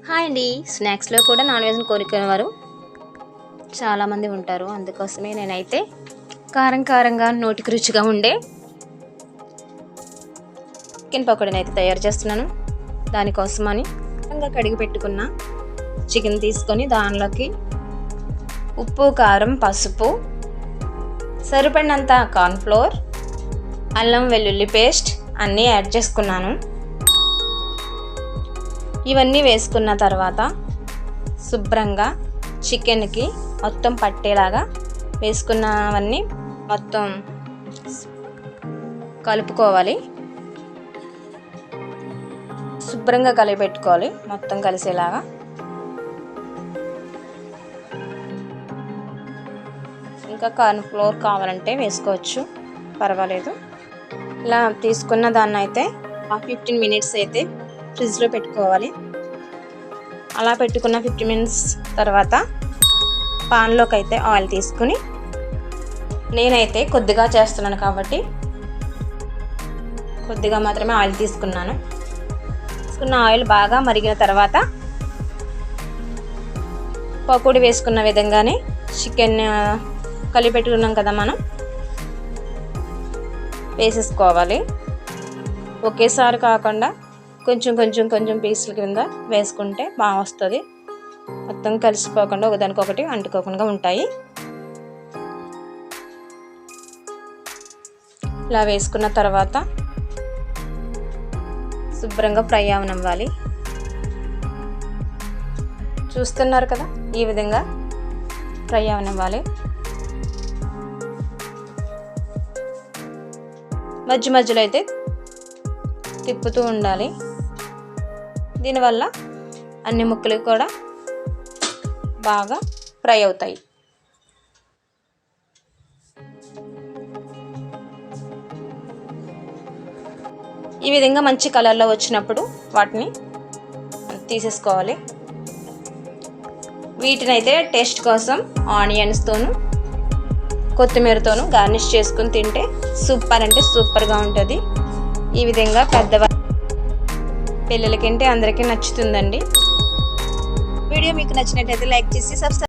Hi అండి. స్నాక్స్లో కూడా non వెజ్ని కోరుకునేవారు చాలామంది ఉంటారు. అందుకోసమే నేనైతే కారంగా నోటికి రుచిగా ఉండే చికెన్ పకోడీని అయితే తయారు చేస్తున్నాను. దానికోసమని కడిగి పెట్టుకున్న చికెన్ తీసుకొని దానిలోకి ఉప్పు, కారం, పసుపు, సరిపడినంత కార్న్ఫ్లోర్, అల్లం వెల్లుల్లి పేస్ట్ అన్నీ యాడ్ చేసుకున్నాను. ఇవన్నీ వేసుకున్న తర్వాత శుభ్రంగా చికెన్కి మొత్తం పట్టేలాగా వేసుకున్నవన్నీ మొత్తం కలుపుకోవాలి. శుభ్రంగా కలిపెట్టుకోవాలి మొత్తం కలిసేలాగా. ఇంకా కార్న్ఫ్లోర్ కావాలంటే వేసుకోవచ్చు, పర్వాలేదు. ఇలా తీసుకున్న దాన్ని అయితే 15 మినిట్స్ అయితే ఫ్రిడ్జ్లో పెట్టుకోవాలి. అలా పెట్టుకున్న 15 మినిట్స్ తర్వాత పాన్లోకి అయితే ఆయిల్ తీసుకుని, నేనైతే కొద్దిగా చేస్తున్నాను కాబట్టి కొద్దిగా మాత్రమే ఆయిల్ తీసుకున్నాను. తీసుకున్న ఆయిల్ బాగా మరిగిన తర్వాత పకోడీ వేసుకున్న విధంగానే చికెన్ కలిపెట్టుకున్నాం కదా మనం, వేసేసుకోవాలి. ఒకేసారి కాకుండా కొంచెం పీసుల కింద వేసుకుంటే బాగా వస్తుంది. మొత్తం కలిసిపోకుండా ఒకదానికొకటి అంటుకోకుండా ఉంటాయి. ఇలా వేసుకున్న తర్వాత శుభ్రంగా ఫ్రై అవనివ్వాలి. చూస్తున్నారు కదా, ఈ విధంగా ఫ్రై అవనివ్వాలి. మధ్యలో అయితే తిప్పుతూ ఉండాలి. దీనివల్ల అన్ని ముక్కలు కూడా బాగా ఫ్రై అవుతాయి. ఈ విధంగా మంచి కలర్లో వచ్చినప్పుడు వాటిని తీసేసుకోవాలి. వీటినైతే టేస్ట్ కోసం ఆనియన్స్తోను కొత్తిమీరతోను గార్నిష్ చేసుకుని తింటే సూపర్ అంటే సూపర్గా ఉంటుంది. ఈ విధంగా పిల్లలకంటే అందరికీ నచ్చుతుందండి. వీడియో మీకు నచ్చినట్టయితే లైక్ చేసి సబ్స్క్రైబ్